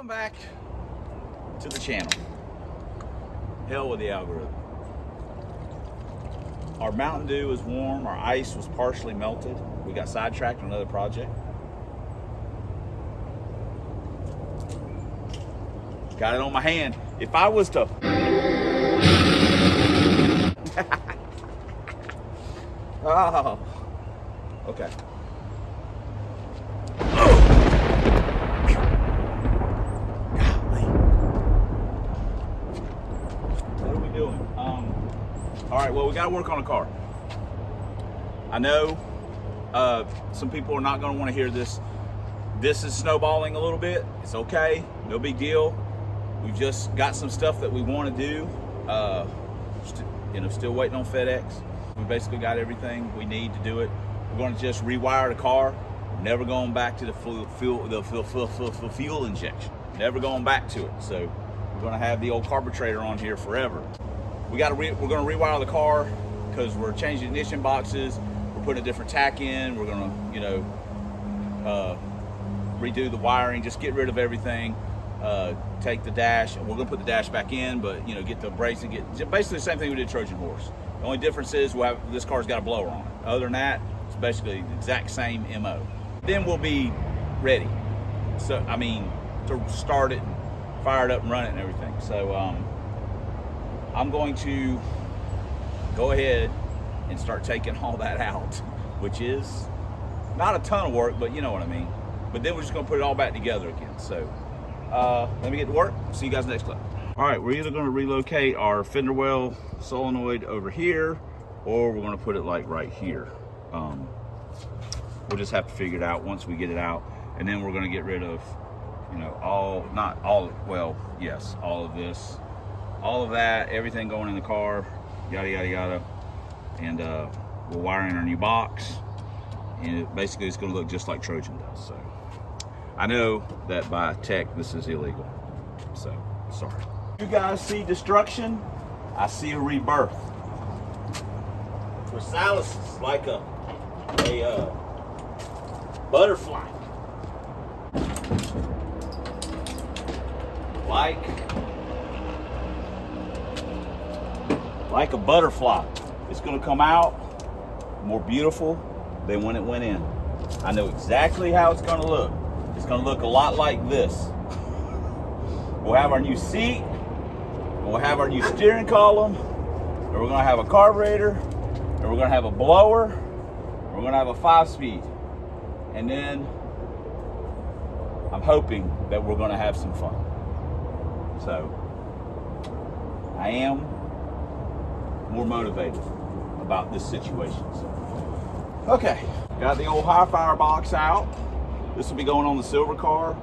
Welcome back to the channel. Hell with the algorithm. Our Mountain Dew is warm, our ice was partially melted. We got sidetracked on another project. Got it on my hand. If I was to... Oh, okay. All right, well, we got to work on a car. I know some people are not going to want to hear this. This is snowballing a little bit. It's okay, no big deal. We've just got some stuff that we want to do. Still waiting on FedEx. We basically got everything we need to do it. We're going to just rewire the car. Never going back to the fuel injection. Never going back to it. So we're going to have the old carburetor on here forever. We're going to rewire the car because we're changing ignition boxes. We're putting a different tack in. We're going to, redo the wiring. Just get rid of everything. Take the dash. We're going to put the dash back in, but get the brakes and get basically the same thing we did Trojan Horse. The only difference is this car's got a blower on it. Other than that, it's basically the exact same MO. Then we'll be ready. So to start it, fire it up, and run it, and everything. So I'm going to go ahead and start taking all that out, which is not a ton of work, but you know what I mean. But then we're just going to put it all back together again. So let me get to work. See you guys next clip. All right, we're either going to relocate our fender well solenoid over here, or we're going to put it like right here. We'll just have to figure it out once we get it out, and then we're going to get rid of, all of this, all of that, everything going in the car, yada yada yada, and we're wiring our new box, and basically it's going to look just like Trojan does. So I know that by tech this is illegal, so sorry. You guys see destruction, I see a rebirth. Chrysalis is like a butterfly. Like a butterfly. It's gonna come out more beautiful than when it went in. I know exactly how it's gonna look. It's gonna look a lot like this. We'll have our new seat, we'll have our new steering column, and we're gonna have a carburetor, and we're gonna have a blower, and we're gonna have a 5-speed. And then I'm hoping that we're gonna have some fun. So I am more motivated about this situation. So, okay, got the old high fire box out. This will be going on the silver car.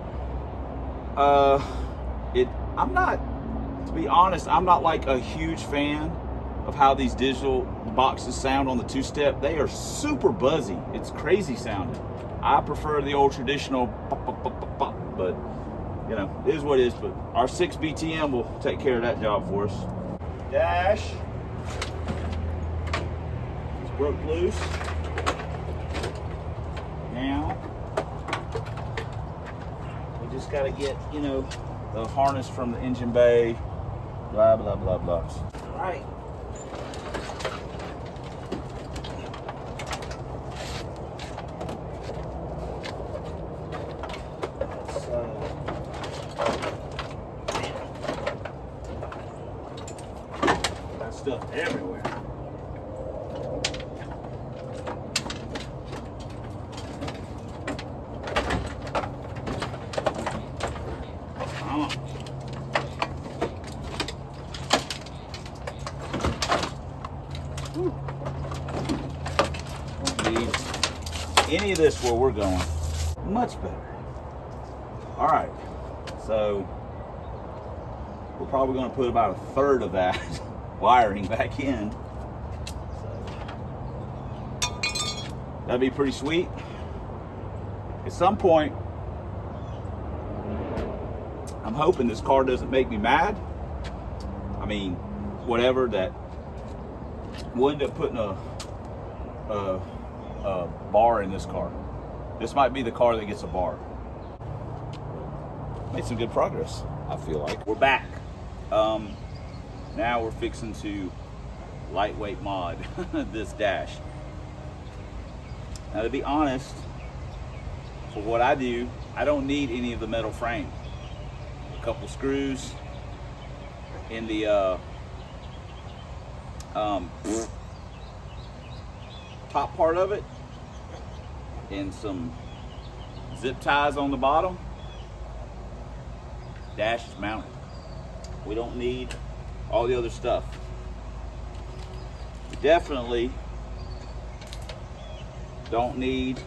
To be honest, I'm not like a huge fan of how these digital boxes sound on the two-step. They are super buzzy. It's crazy sounding. I prefer the old traditional pop, pop, pop, pop, pop, but it is what it is. But our 6 BTM will take care of that job for us. Dash. It's broke loose. Now we just got to get the harness from the engine bay. Blah blah blah blah. All right. Stuff everywhere. Don't need any of this where we're going. Much better. All right, so we're probably going to put about 1/3 of that wiring back in. So that'd be pretty sweet. At some point, I'm hoping this car doesn't make me mad. Whatever, that we'll end up putting a bar in this car. This might be the car that gets a bar. made some good progress, I feel like. We're back. Now we're fixing to lightweight mod this dash. Now, to be honest, for what I do, I don't need any of the metal frame. A couple screws in the top part of it, and some zip ties on the bottom. Dash is mounted. We don't need all the other stuff. We definitely don't need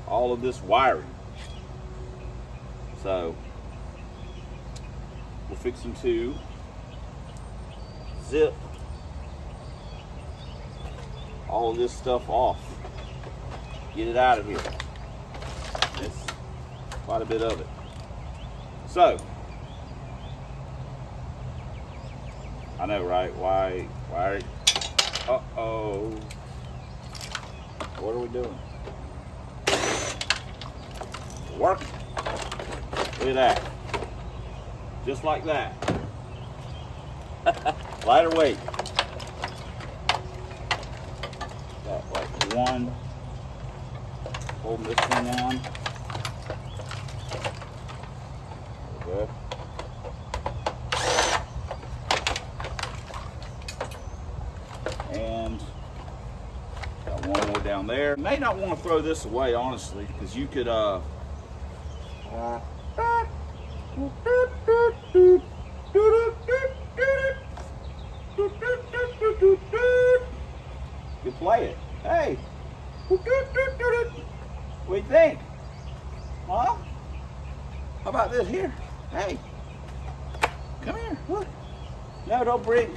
all of this wiring. So we're fixing to zip all of this stuff off. Get it out of here. It's quite a bit of it. So, I know, right? Why? Uh-oh. What are we doing? Working. Look at that. Just like that. Lighter weight. Got like one. Holding this thing on. Okay. And got one more down there. You may not want to throw this away, honestly, because you could you play it. Hey, what do you think? Huh? How about this here? Hey, come here. Look. No, don't bring.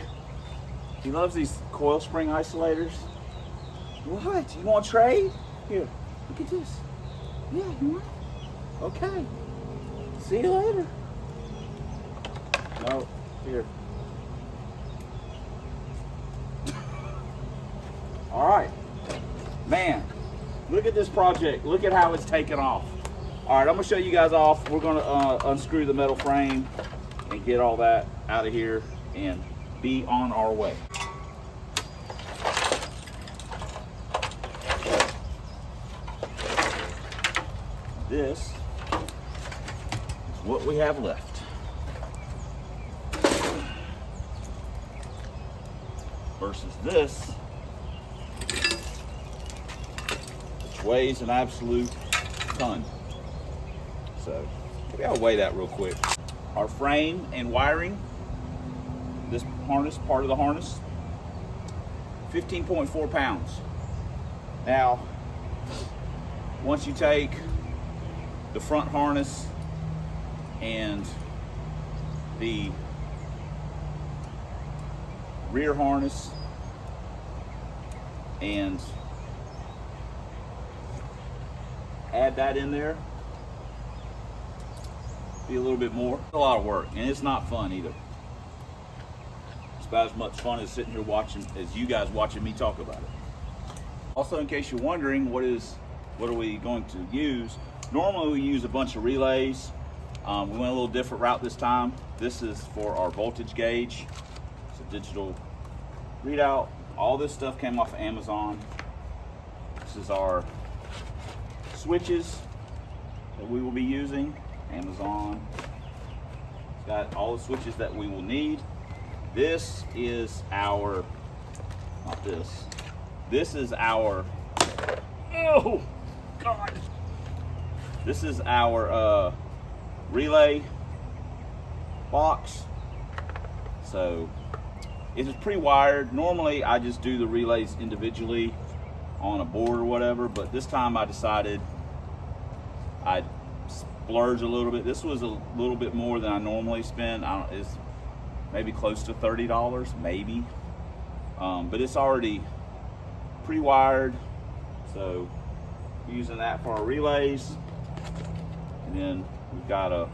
He loves these coil spring isolators. What? You want to trade? Here, look at this. Yeah, you want? Okay. See you later. No, here. All right. Man, look at this project. Look at how it's taken off. All right, I'm gonna show you guys off. We're gonna unscrew the metal frame and get all that out of here and be on our way. This is what we have left. Versus this, which weighs an absolute ton. So maybe I'll weigh that real quick. Our frame and wiring, this harness, part of the harness, 15.4 pounds. Now, once you take the front harness and the rear harness and add that in there, be a little bit more. It's a lot of work, and it's not fun either. It's about as much fun as sitting here watching, as you guys watching me talk about it. Also, in case you're wondering, what are we going to use? Normally we use a bunch of relays. We went a little different route this time. This is for our voltage gauge. It's a digital readout. All this stuff came off of Amazon. This is our switches that we will be using. Amazon. It's got all the switches that we will need. This is our, not this. This is our, oh God. This is our relay box. So it is pre-wired. Normally I just do the relays individually on a board or whatever, but this time I decided I'd splurge a little bit. This was a little bit more than I normally spend. It's maybe close to $30, maybe. But it's already pre-wired, so we're using that for our relays. And then we've got a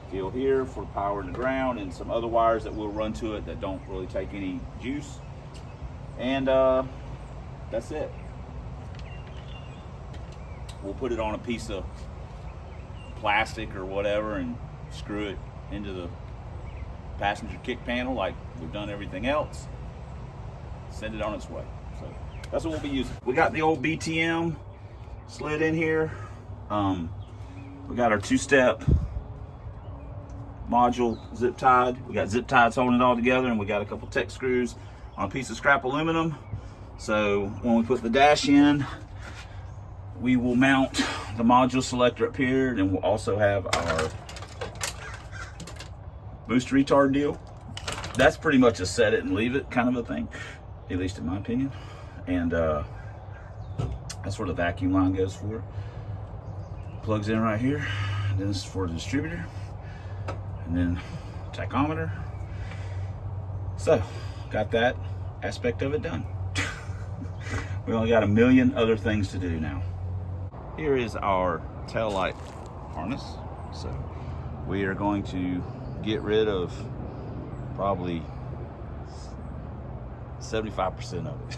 field here for power in the ground and some other wires that we'll run to it that don't really take any juice. And that's it. we'll put it on a piece of plastic or whatever and screw it into the passenger kick panel like we've done everything else. Send it on its way. So that's what we'll be using. We got the old BTM slid in here. We got our 2-step module zip tied. We got zip ties holding it all together, and we got a couple tech screws on a piece of scrap aluminum. So when we put the dash in, we will mount the module selector up here, and we'll also have our boost retard deal. That's pretty much a set it and leave it kind of a thing, at least in my opinion. And that's where the vacuum line goes for. Plugs in right here. And then this is for the distributor. And then tachometer. So, got that aspect of it done. We only got a million other things to do now. Here is our taillight harness. So, we are going to get rid of probably 75% of it.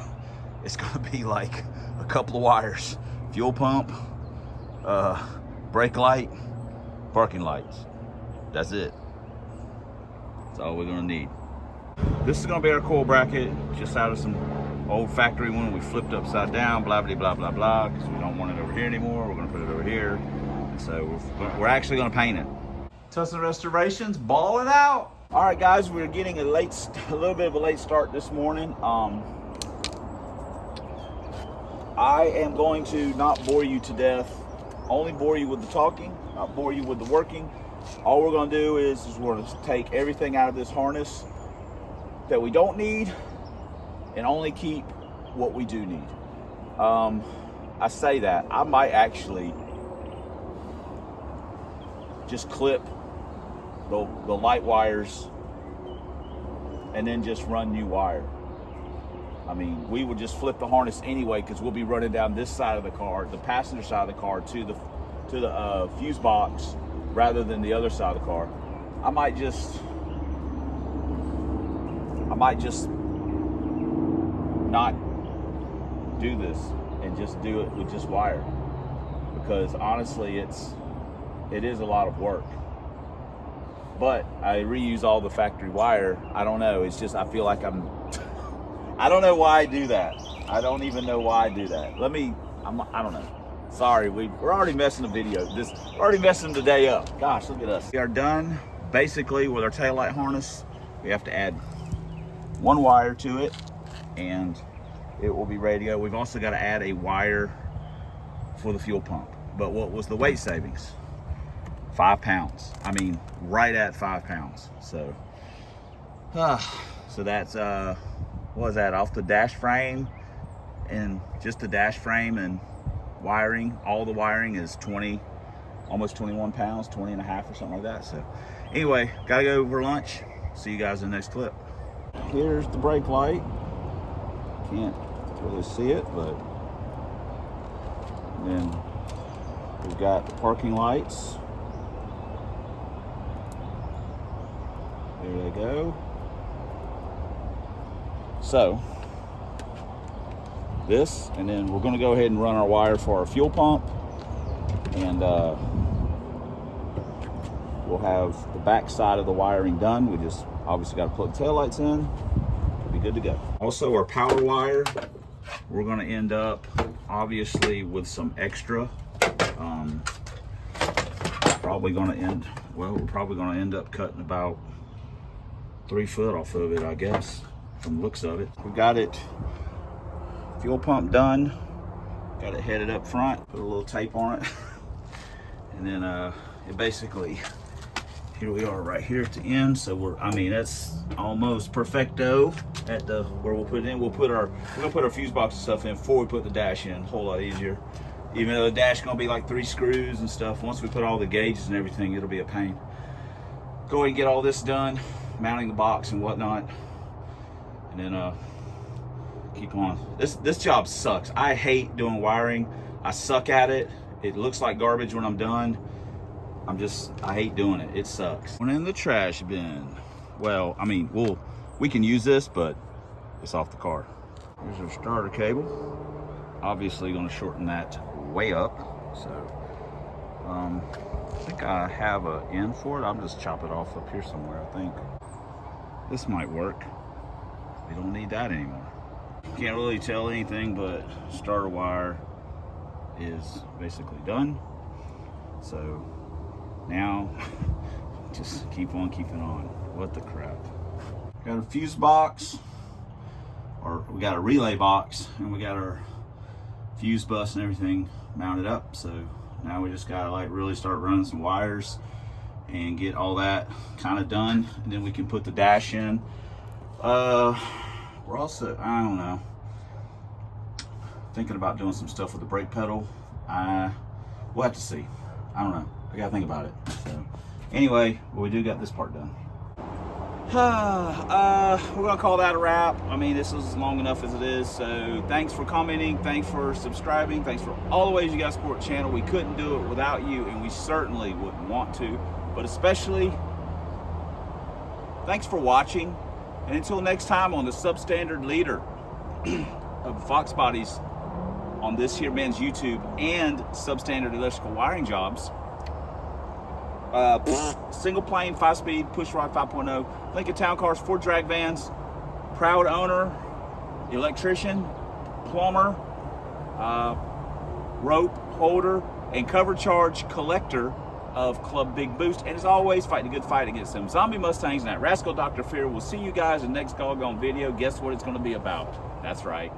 It's gonna be like a couple of wires, fuel pump, brake light, parking lights. That's it. That's all we're gonna need. This is gonna be our coil bracket, just out of some old factory one we flipped upside down, blah, blah, blah, blah, blah, because we don't want it over here anymore. We're gonna put it over here. So we're actually gonna paint it. Tussin Restorations, balling out. All right, guys, we're getting a little bit of a late start this morning. I am going to not bore you to death, only bore you with the talking, not bore you with the working. All we're gonna do is we're gonna take everything out of this harness that we don't need and only keep what we do need. I say that, I might actually just clip the light wires and then just run new wire. I mean, we would just flip the harness anyway because we'll be running down this side of the car, the passenger side of the car, to the fuse box rather than the other side of the car. I might just not do this and just do it with just wire, because honestly it is a lot of work. But I reuse all the factory wire. I don't know, it's just I feel like I don't know why I do that. I don't even know why I do that. I don't know. Sorry, we're already messing the video. We're already messing the day up. Gosh, look at us. We are done basically with our taillight harness. We have to add one wire to it and it will be ready to go. We've also got to add a wire for the fuel pump. But what was the weight savings? 5 pounds. I mean, right at 5 pounds. So that's what was that, off the dash frame, and just the dash frame and wiring, all the wiring is almost 21 pounds, 20 and a half or something like that. So anyway, gotta go over lunch. See you guys in the next clip. Here's the brake light. Can't really see it, but then we've got the parking lights. There they go. So this, and then we're going to go ahead and run our wire for our fuel pump, and we'll have the back side of the wiring done. We just obviously got to plug the taillights in. We'll be good to go. Also, our power wire, we're going to end up obviously with some extra. We're probably going to end up cutting about 3 foot off of it, I guess, from the looks of it. We got it, fuel pump done, got it headed up front, put a little tape on it, and then it basically, here we are right here at the end. So that's almost perfecto at where we'll put it in. We're gonna put our fuse box and stuff in before we put the dash in. A whole lot easier. Even though the dash is gonna be like 3 screws and stuff, once we put all the gauges and everything, it'll be a pain. Go ahead and get all this done, mounting the box and whatnot, and then keep on. This job sucks. I hate doing wiring. I suck at it. It looks like garbage when I'm done. I hate doing it. It sucks. Went in the trash bin. Well, I mean, we can use this, but it's off the car. Here's our starter cable. Obviously gonna shorten that way up. So I think I have an end for it. I'll just chop it off up here somewhere. I think this might work. We don't need that anymore. Can't really tell anything, but starter wire is basically done. So now just keep on keeping on. What the crap. Got a fuse box, or we got a relay box, and we got our fuse bus and everything mounted up. So now we just gotta like really start running some wires and get all that kind of done, and then we can put the dash in. We're also, I don't know, thinking about doing some stuff with the brake pedal. We'll have to see. I don't know. I gotta think about it. So anyway, well, we do got this part done. We're gonna call that a wrap. I mean, this is long enough as it is. So thanks for commenting, thanks for subscribing, thanks for all the ways you guys support the channel. We couldn't do it without you, and we certainly wouldn't want to. But especially, thanks for watching. And until next time on the substandard leader of Fox Bodies on this here man's YouTube and substandard electrical wiring jobs. Single plane, 5-speed, push rod 5.0, Lincoln Town Cars, 4 drag vans, proud owner, electrician, plumber, rope holder, and cover charge collector of Club Big Boost. And as always, fighting a good fight against them zombie Mustangs and that rascal Dr. Fear. We'll see you guys in the next doggone video. Guess what it's going to be about? That's right.